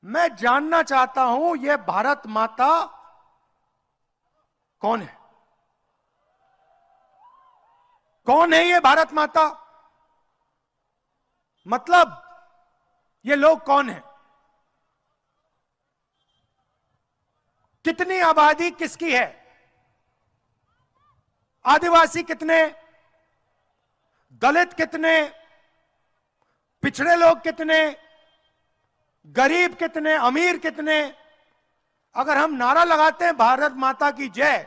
मैं जानना चाहता हूं ये भारत माता कौन है? कौन है ये भारत माता? मतलब ये लोग कौन है? कितनी आबादी किसकी है? आदिवासी कितने? दलित कितने? पिछड़े लोग कितने? गरीब कितने? अमीर कितने? अगर हम नारा लगाते हैं भारत माता की जय,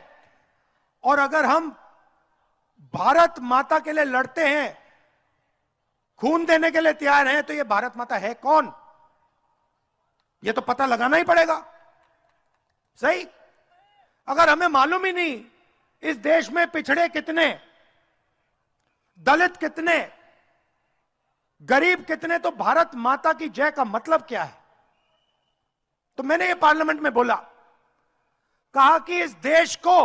और अगर हम भारत माता के लिए लड़ते हैं, खून देने के लिए तैयार हैं, तो ये भारत माता है कौन? ये तो पता लगाना ही पड़ेगा। सही? अगर हमें मालूम ही नहीं इस देश में पिछड़े कितने, दलित कितने, गरीब कितने, तो भारत माता की जय का मतलब क्या है? तो मैंने ये पार्लियामेंट में बोला, कहा कि इस देश को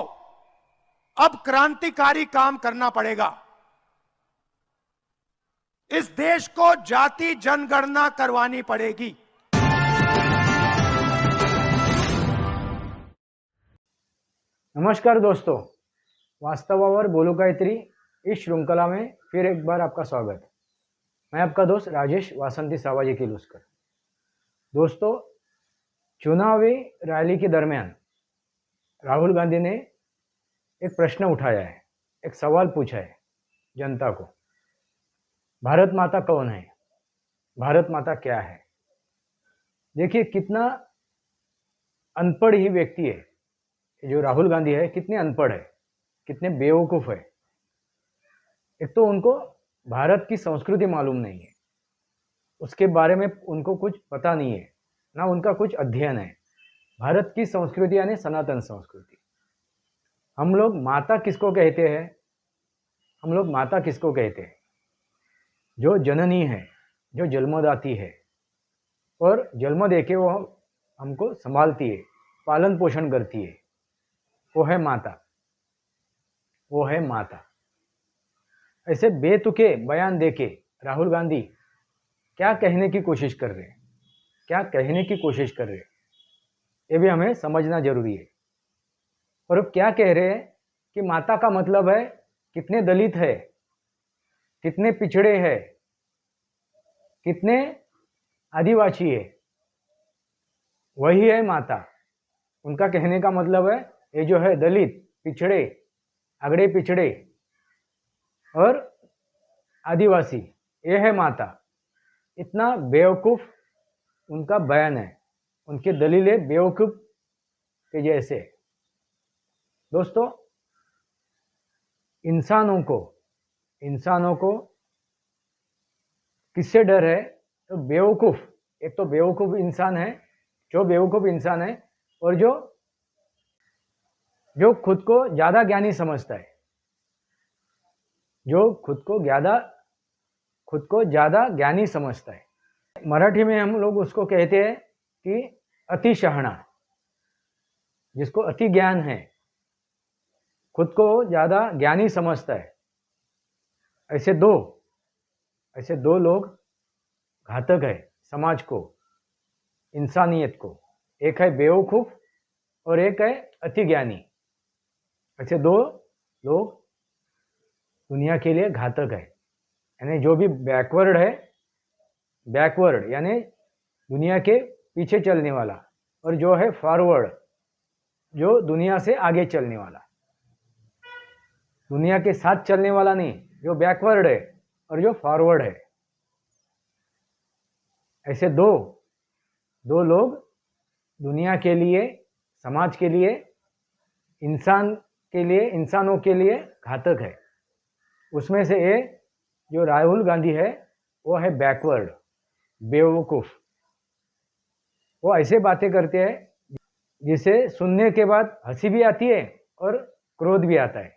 अब क्रांतिकारी काम करना पड़ेगा। इस देश को जाति जनगणना करवानी पड़ेगी। नमस्कार दोस्तों, वास्तवावर बोलो गायत्री इस श्रृंखला में फिर एक बार आपका स्वागत। मैं आपका दोस्त राजेश वासंती सावाजी किलुस्कर। दोस्तों, चुनावी रैली के दरमियान राहुल गांधी ने एक प्रश्न उठाया है, एक सवाल पूछा है जनता को। भारत माता कौन है? भारत माता क्या है? देखिए कितना अनपढ़ ही व्यक्ति है जो राहुल गांधी है, कितने अनपढ़ है, कितने बेवकूफ है। एक तो उनको भारत की संस्कृति मालूम नहीं है, उसके बारे में उनको कुछ पता नहीं है, ना उनका कुछ अध्ययन है। भारत की संस्कृति यानी सनातन संस्कृति। हम लोग माता किसको कहते हैं? हम लोग माता किसको कहते हैं? जो जननी है, जो जन्मदाती है और जन्म देके वो हमको संभालती है, पालन पोषण करती है, वो है माता। वो है माता। ऐसे बेतुके बयान देके राहुल गांधी क्या कहने की कोशिश कर रहे हैं, क्या कहने की कोशिश कर रहे हैं, ये भी हमें समझना जरूरी है। और अब क्या कह रहे हैं कि माता का मतलब है कितने दलित है, कितने पिछड़े हैं, कितने आदिवासी है, वही है माता। उनका कहने का मतलब है ये जो है दलित, पिछड़े, अगड़े पिछड़े और आदिवासी, ये है माता। इतना बेवकूफ उनका बयान है, उनके दलीलें बेवकूफ के जैसे। दोस्तों, इंसानों को किससे डर है? तो बेवकूफ, एक तो बेवकूफ इंसान है, जो बेवकूफ इंसान है और जो खुद को ज्यादा ज्ञानी समझता है, जो खुद को ज्यादा ज्ञानी समझता है। मराठी में हम लोग उसको कहते हैं कि अति शहाणा, जिसको अति ज्ञान है, खुद को ज्यादा ज्ञानी समझता है। ऐसे दो लोग घातक है समाज को, इंसानियत को। एक है बेवकूफ और एक है अति ज्ञानी। ऐसे दो लोग दुनिया के लिए घातक है। यानी जो भी बैकवर्ड है, बैकवर्ड यानी दुनिया के पीछे चलने वाला, और जो है फॉरवर्ड, जो दुनिया से आगे चलने वाला। दुनिया के साथ चलने वाला नहीं, जो बैकवर्ड है और जो फॉरवर्ड है। ऐसे दो लोग दुनिया के लिए, समाज के लिए, इंसानों के लिए घातक है। उसमें से एक जो राहुल गांधी है वो है बैकवर्ड, बेवकूफ। वो ऐसे बातें करते हैं जिसे सुनने के बाद हंसी भी आती है और क्रोध भी आता है।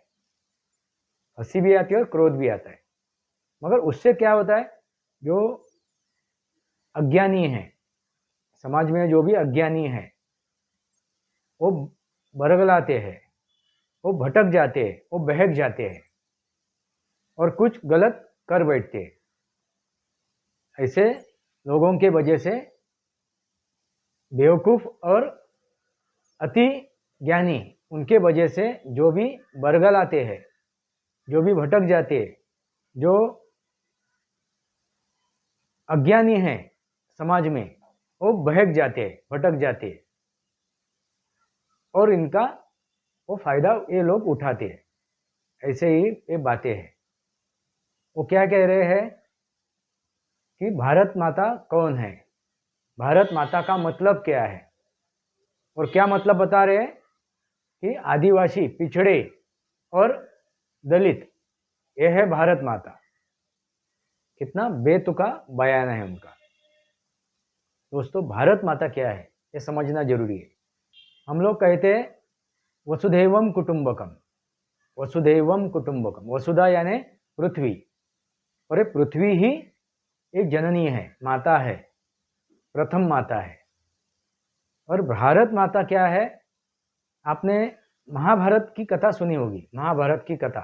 हंसी भी आती है और क्रोध भी आता है। मगर उससे क्या होता है, जो अज्ञानी है, समाज में जो भी अज्ञानी है, वो बरगलाते हैं, वो भटक जाते हैं, वो बहक जाते हैं और कुछ गलत कर बैठते हैं। ऐसे लोगों के वजह से बेवकूफ़ और अति ज्ञानी, उनके वजह से जो भी बरगलाते हैं, जो भी भटक जाते हैं, जो अज्ञानी हैं समाज में, वो बहक जाते हैं, भटक जाते हैं, और इनका वो फायदा ये लोग उठाते हैं। ऐसे ही ये बातें हैं। वो क्या कह रहे हैं कि भारत माता कौन है, भारत माता का मतलब क्या है, और क्या मतलब बता रहे हैं कि आदिवासी, पिछड़े और दलित, ये है भारत माता। कितना बेतुका बयान है उनका। दोस्तों, भारत माता क्या है ये समझना जरूरी है। हम लोग कहते हैं वसुधैवम कुटुंबकम, वसुधैवम कुटुंबकम। वसुधा यानी पृथ्वी, और ये पृथ्वी ही एक जननी है, माता है, प्रथम माता है। और भारत माता क्या है, आपने महाभारत की कथा सुनी होगी, महाभारत की कथा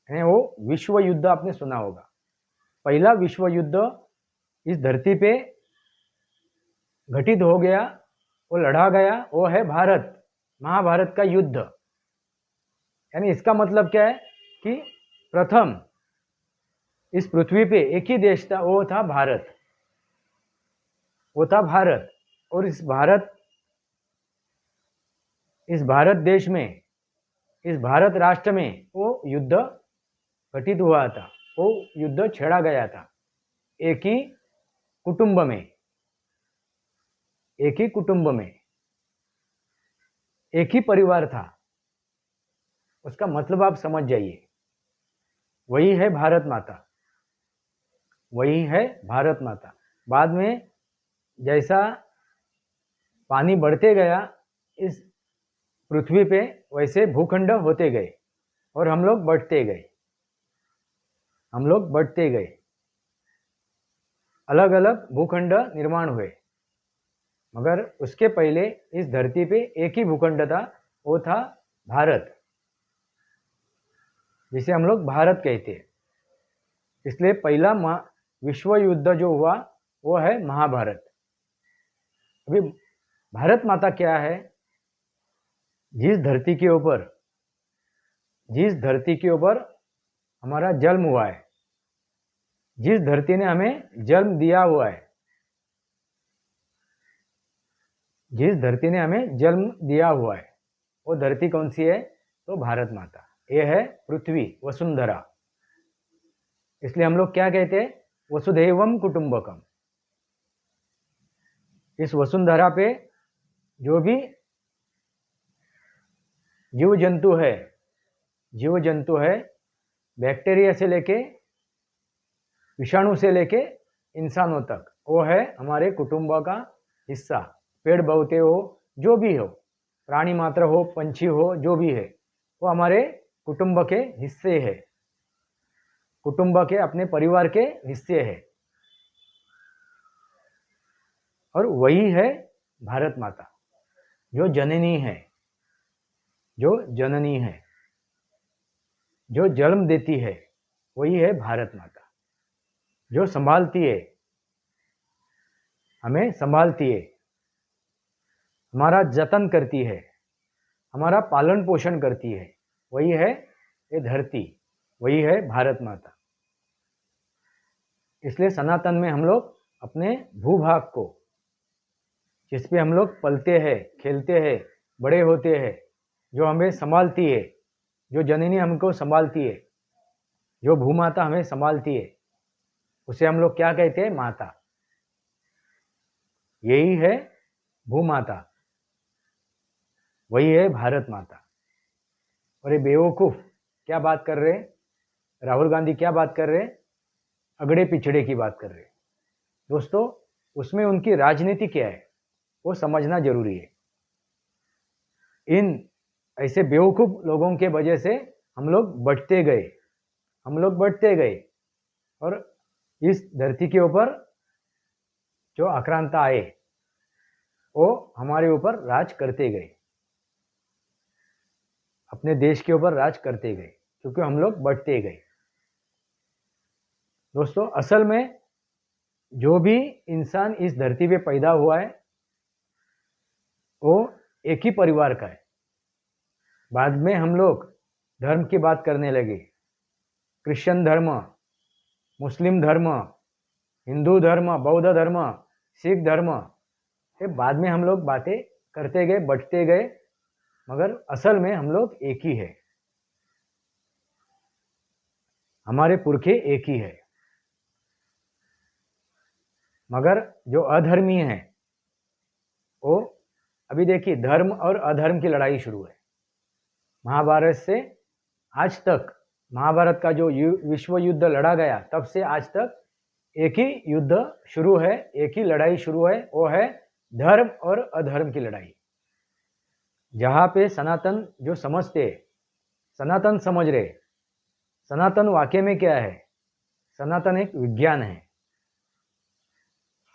यानी वो विश्व युद्ध आपने सुना होगा। पहला विश्व युद्ध इस धरती पे घटित हो गया, वो लड़ा गया, वो है भारत, महाभारत का युद्ध। यानी इसका मतलब क्या है कि प्रथम इस पृथ्वी पे एक ही देश था, वो था भारत, वो था भारत। और इस भारत देश में, इस भारत राष्ट्र में वो युद्ध घटित हुआ था, वो युद्ध छेड़ा गया था। एक ही कुटुंब में, एक ही कुटुंब में, एक ही परिवार था। उसका मतलब आप समझ जाइए। वही है भारत माता, वही है भारत माता। बाद में जैसा पानी बढ़ते गया इस पृथ्वी पे, वैसे भूखंड होते गए और हम लोग बढ़ते गए, हम लोग बढ़ते गए। अलग अलग भूखंड निर्माण हुए, मगर उसके पहले इस धरती पे एक ही भूखंड था, वो था भारत, जिसे हम लोग भारत कहते हैं। इसलिए पहला विश्व युद्ध जो हुआ वो है महाभारत। अभी भारत माता क्या है, जिस धरती के ऊपर, जिस धरती के ऊपर हमारा जन्म हुआ है, जिस धरती ने हमें जन्म दिया हुआ है, जिस धरती ने हमें जन्म दिया हुआ है, वो धरती कौन सी है, तो भारत माता। ये है पृथ्वी, वसुंधरा। इसलिए हम लोग क्या कहते हैं, वसुधैवम कुटुंबकम। इस वसुंधरा पे जो भी जीव जंतु है, जीव जंतु है, बैक्टीरिया से लेके विषाणु से लेके इंसानों तक, वो है हमारे कुटुंब का हिस्सा। पेड़ पौधे हो, जो भी हो, प्राणी मात्र हो, पंछी हो, जो भी है, वो हमारे कुटुंब के हिस्से है, कुटुंब के, अपने परिवार के हिस्से है। और वही है भारत माता, जो जननी है, जो जननी है, जो जन्म देती है, वही है भारत माता। जो संभालती है, हमें संभालती है, हमारा जतन करती है, हमारा पालन पोषण करती है, वही है ये धरती, वही है भारत माता। इसलिए सनातन में हम लोग अपने भूभाग को, जिस पे हम लोग पलते हैं, खेलते हैं, बड़े होते हैं, जो हमें संभालती है, जो जननी हमको संभालती है, जो भूमाता हमें संभालती है, उसे हम लोग क्या कहते हैं, माता। यही है भूमाता, वही है भारत माता। और ये बेवकूफ क्या बात कर रहे हैं, राहुल गांधी क्या बात कर रहे हैं, अगड़े पिछड़े की बात कर रहे हैं। दोस्तों, उसमें उनकी राजनीति क्या है वो समझना जरूरी है। इन ऐसे बेवकूफ लोगों के वजह से हम लोग बढ़ते गए, हम लोग बढ़ते गए, और इस धरती के ऊपर जो आक्रांता आए वो हमारे ऊपर राज करते गए, अपने देश के ऊपर राज करते गए, क्योंकि हम लोग बढ़ते गए। दोस्तों, असल में जो भी इंसान इस धरती पे पैदा हुआ है, वो एक ही परिवार का है। बाद में हम लोग धर्म की बात करने लगे, क्रिश्चियन धर्म, मुस्लिम धर्म, हिंदू धर्म, बौद्ध धर्म, सिख धर्म, ये बाद में हम लोग बातें करते गए, बढ़ते गए, मगर असल में हम लोग एक ही है, हमारे पुरखे एक ही है। मगर जो अधर्मी है वो, अभी देखिए, धर्म और अधर्म की लड़ाई शुरू है। महाभारत से आज तक, महाभारत का जो विश्व युद्ध लड़ा गया तब से आज तक एक ही युद्ध शुरू है, एक ही लड़ाई शुरू है, वो है धर्म और अधर्म की लड़ाई। जहाँ पे सनातन जो समझते, सनातन समझ रहे, सनातन वाकई में क्या है? सनातन एक विज्ञान है,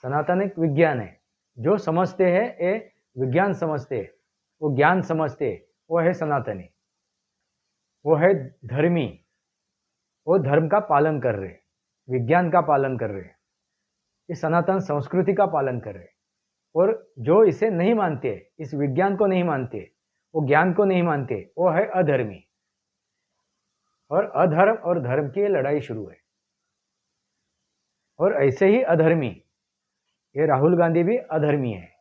सनातन एक विज्ञान है। जो समझते हैं ये विज्ञान समझते, वो ज्ञान समझते, वो है सनातनी, वो है धर्मी, वो धर्म का पालन कर रहे, विज्ञान का पालन कर रहे, इस सनातन संस्कृति का पालन कर रहे। और जो इसे नहीं मानते, इस विज्ञान को नहीं मानते, वो ज्ञान को नहीं मानते, वो है अधर्मी। और अधर्म और धर्म की लड़ाई शुरू है। और ऐसे ही अधर्मी, ये राहुल गांधी भी अधर्मी है।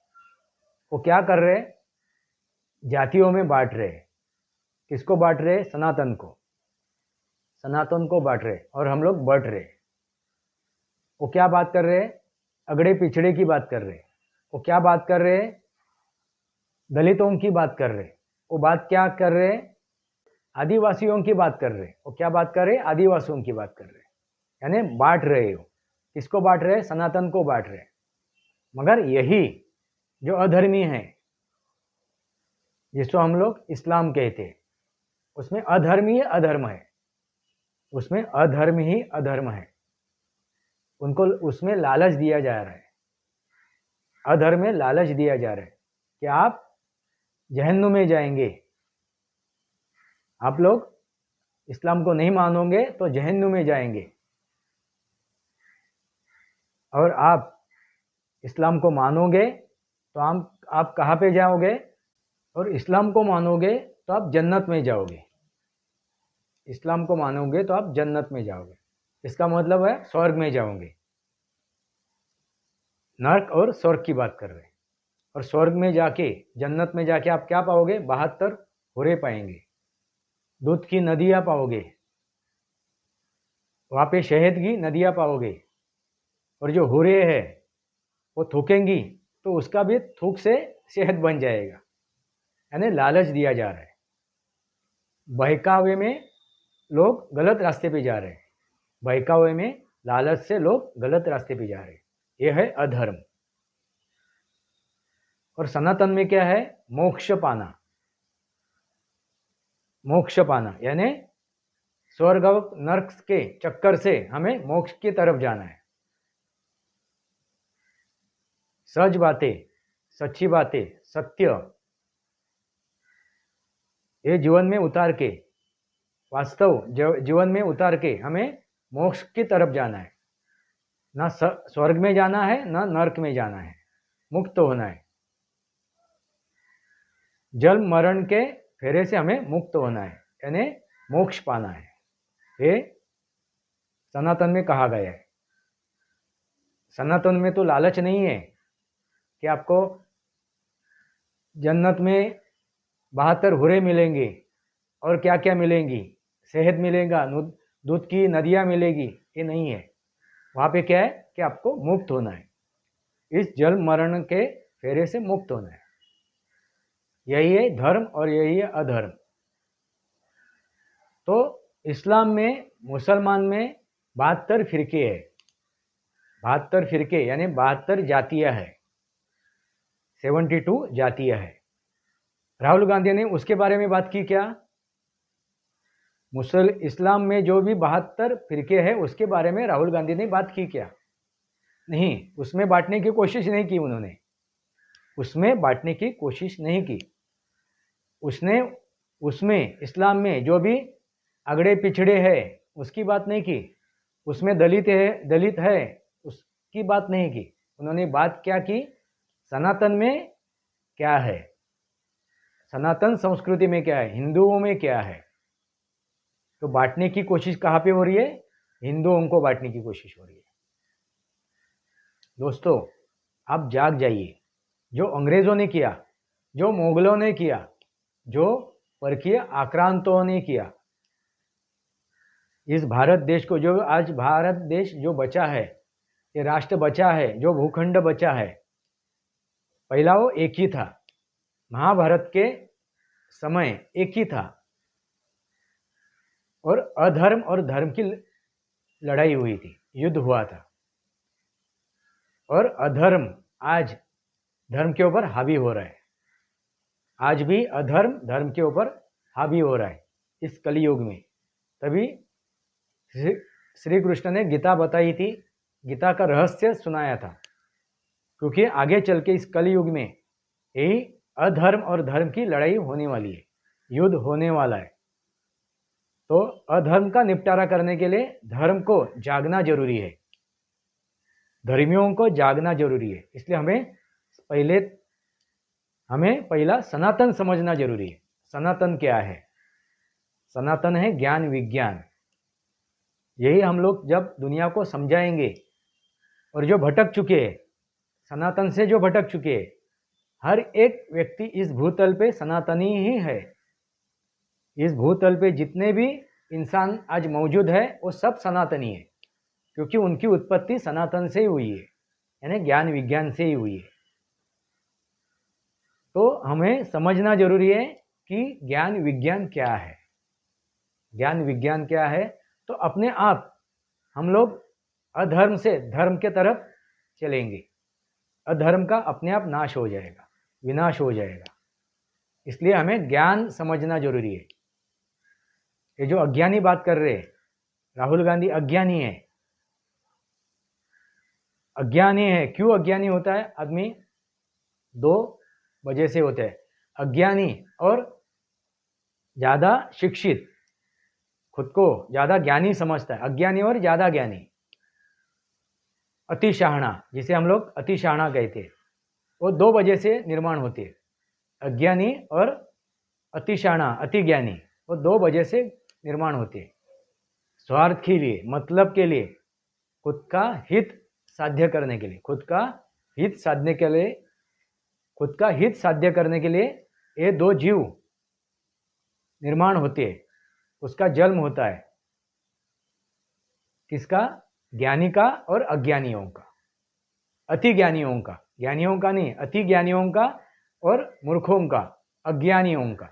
वो क्या कर रहे? जातियों में बांट रहे। किसको बांट रहे? सनातन को, सनातन को बांट रहे, और हम लोग बढ़ रहे। वो क्या बात कर रहे? अगड़े पिछड़े की बात कर रहे। वो क्या बात कर रहे? दलितों की बात कर रहे। वो बात क्या कर रहे? आदिवासियों की बात कर रहे। वो क्या बात कर रहे? आदिवासियों की बात कर रहे। यानी बांट रहे हो। किसको बांट रहे? सनातन को बांट रहे। मगर यही जो अधर्मी है, जिसको हम लोग इस्लाम कहते हैं, उसमें अधर्म ही अधर्म है, उसमें अधर्म ही अधर्म है। उनको उसमें लालच दिया जा रहा है, अधर्म में लालच दिया जा रहा है कि आप जहन्नुम में जाएंगे, आप लोग इस्लाम को नहीं मानोगे तो जहन्नुम में जाएंगे, और आप इस्लाम को मानोगे तो आप कहाँ पे जाओगे? और इस्लाम को मानोगे तो आप जन्नत में जाओगे। इस्लाम को मानोगे तो आप जन्नत में जाओगे, इसका मतलब है स्वर्ग में जाओगे। नरक और स्वर्ग की बात कर रहे हैं। और स्वर्ग में जाके, जन्नत में जाके आप क्या पाओगे? 72 हुरे पाएंगे, दूध की नदियाँ पाओगे, वहाँ पे शहद की नदियाँ पाओगे। और जो हुरे है वो थूकेंगी तो उसका भी थूक से शहद बन जाएगा। यानी लालच दिया जा रहा है। बहकावे में लोग गलत रास्ते पे जा रहे हैं, बहकावे में लालच से लोग गलत रास्ते पे जा रहे हैं। यह है अधर्म। और सनातन में क्या है? मोक्ष पाना। मोक्ष पाना यानी स्वर्ग और नरक के चक्कर से हमें मोक्ष की तरफ जाना है। सच बातें, सच्ची बातें, सत्य, ये जीवन में उतार के, वास्तव जीवन में उतार के हमें मोक्ष की तरफ जाना है। ना स्वर्ग में जाना है, ना नरक में जाना है, मुक्त होना है। जन्म मरण के फेरे से हमें मुक्त होना है, यानी मोक्ष पाना है। ये सनातन में कहा गया है। सनातन में तो लालच नहीं है कि आपको जन्नत में 72 हुरे मिलेंगे और क्या क्या मिलेंगी, शहद मिलेगा, दूध की नदियाँ मिलेगी, ये नहीं है। वहाँ पे क्या है कि आपको मुक्त होना है, इस जन्म मरण के फेरे से मुक्त होना है। यही है धर्म और यही है अधर्म। तो इस्लाम में, मुसलमान में 72 फिरके है, 72 फिरके यानी 72 जातियाँ है, 72 जातियाँ है। राहुल गांधी ने उसके बारे में बात की क्या? इस्लाम में जो भी 72 फिरके हैं उसके बारे में राहुल गांधी ने बात की क्या? नहीं, उसमें बांटने की कोशिश नहीं की उन्होंने, उसमें बांटने की कोशिश नहीं की। उसने उसमें इस्लाम में जो भी अगड़े पिछड़े है उसकी बात नहीं की, उसमें दलित है उसकी बात नहीं की। उन्होंने बात क्या की? सनातन में क्या है, सनातन संस्कृति में क्या है, हिंदुओं में क्या है। तो बांटने की कोशिश कहाँ पे हो रही है, हिंदुओं को बांटने की कोशिश हो रही है। दोस्तों आप जाग जाइए। जो अंग्रेजों ने किया, जो मुगलों ने किया, जो परकीय आक्रांतों ने किया, इस भारत देश को, जो आज भारत देश जो बचा है, ये राष्ट्र बचा है, जो भूखंड बचा है, पहला वो एक ही था। महाभारत के समय एक ही था और अधर्म और धर्म की लड़ाई हुई थी, युद्ध हुआ था। और अधर्म आज धर्म के ऊपर हावी हो रहा है। आज भी अधर्म धर्म के ऊपर हावी हो रहा है इस कलयुग में। तभी श्री कृष्ण ने गीता बताई थी, गीता का रहस्य सुनाया था, क्योंकि आगे चल के इस कलयुग में यही अधर्म और धर्म की लड़ाई होने वाली है, युद्ध होने वाला है। तो अधर्म का निपटारा करने के लिए धर्म को जागना जरूरी है, धर्मियों को जागना जरूरी है। इसलिए हमें पहला सनातन समझना जरूरी है। सनातन क्या है? सनातन है ज्ञान विज्ञान। यही हम लोग जब दुनिया को समझाएंगे, और जो भटक चुके हैं, सनातन से जो भटक चुके हैं, हर एक व्यक्ति इस भूतल पे सनातनी ही है। इस भूतल पे जितने भी इंसान आज मौजूद है वो सब सनातनी है, क्योंकि उनकी उत्पत्ति सनातन से ही हुई है, यानी ज्ञान विज्ञान से ही हुई है। तो हमें समझना जरूरी है कि ज्ञान विज्ञान क्या है। ज्ञान विज्ञान क्या है? तो अपने आप हम लोग अधर्म से धर्म के तरफ चलेंगे। अधर्म का अपने आप नाश हो जाएगा, विनाश हो जाएगा। इसलिए हमें ज्ञान समझना जरूरी है। ये जो अज्ञानी बात कर रहे हैं, राहुल गांधी अज्ञानी है। अज्ञानी है, क्यों अज्ञानी होता है आदमी? दो वजह से होता है। अज्ञानी और ज्यादा शिक्षित, खुद को ज्यादा ज्ञानी समझता है, अज्ञानी और ज्यादा ज्ञानी। अतिशाहना, जिसे हम लोग अतिशाहना कहते हैं, वो दो वजह से निर्माण होती है। अज्ञानी और अतिशाहना, अतिज्ञानी, वो दो वजह से निर्माण होती है। स्वार्थ के लिए, मतलब के लिए, खुद का हित साध्य करने के लिए, खुद का हित साधने के लिए, खुद का हित साध्य करने के लिए ये दो जीव निर्माण होते हैं, उसका जन्म होता है। किसका? ज्ञानी का और अज्ञानियों का, अति ज्ञानियों का, ज्ञानियों का नहीं, अति ज्ञानियों का और मूर्खों का, अज्ञानियों का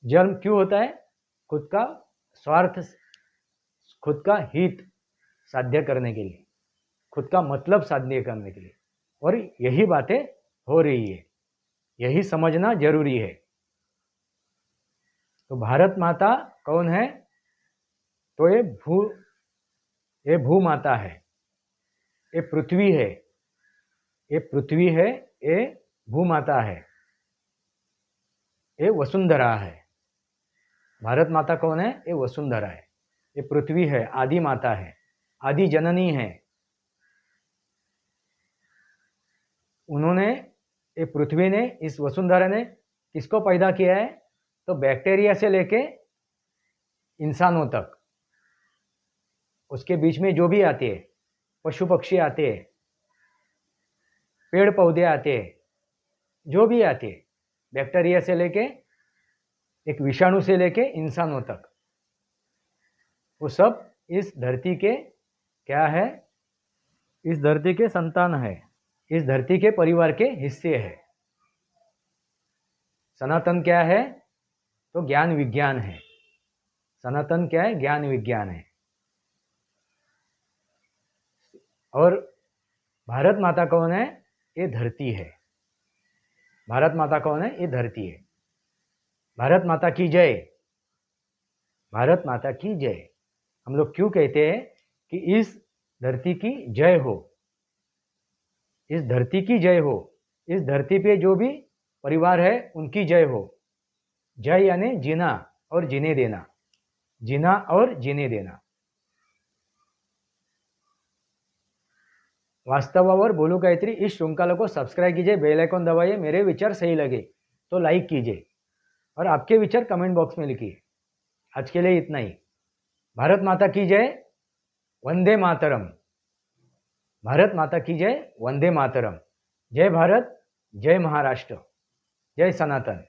जन्म क्यों होता है? खुद का स्वार्थ, खुद का हित साध्य करने के लिए, खुद का मतलब साध्य करने के लिए। और यही बातें हो रही है, यही समझना जरूरी है। तो भारत माता कौन है? तो ये भू माता है, ये पृथ्वी है, ये पृथ्वी है, ये भू माता है, ये वसुंधरा है। भारत माता कौन है? ये वसुंधरा है, ये पृथ्वी है, आदि माता है, आदि जननी है। उन्होंने, ये पृथ्वी ने, इस वसुंधरा ने किसको पैदा किया है? तो बैक्टीरिया से लेके इंसानों तक, उसके बीच में जो भी आते हैं, पशु पक्षी आते हैं, पेड़ पौधे आते हैं, जो भी आते हैं, बैक्टीरिया से लेके, एक विषाणु से लेके इंसानों तक, वो सब इस धरती के क्या है? इस धरती के संतान है, इस धरती के परिवार के हिस्से है। सनातन क्या है? तो ज्ञान विज्ञान है। सनातन क्या है? ज्ञान विज्ञान है। और भारत माता कौन है? ये धरती है। भारत माता कौन है? ये धरती है। भारत माता की जय, भारत माता की जय। हम लोग क्यों कहते हैं कि इस धरती की जय हो, इस धरती की जय हो, इस धरती पे जो भी परिवार है उनकी जय हो। जय यानी जीना और जीने देना, जीना और जीने देना। वास्तवावर बोलू गायत्री इस श्रृंखला को सब्सक्राइब कीजिए, बेल आइकन दबाइए। मेरे विचार सही लगे तो लाइक कीजिए और आपके विचार कमेंट बॉक्स में लिखिए। आज के लिए इतना ही। भारत माता की जय, वंदे मातरम। भारत माता की जय, वंदे मातरम। जय भारत, जय महाराष्ट्र, जय सनातन।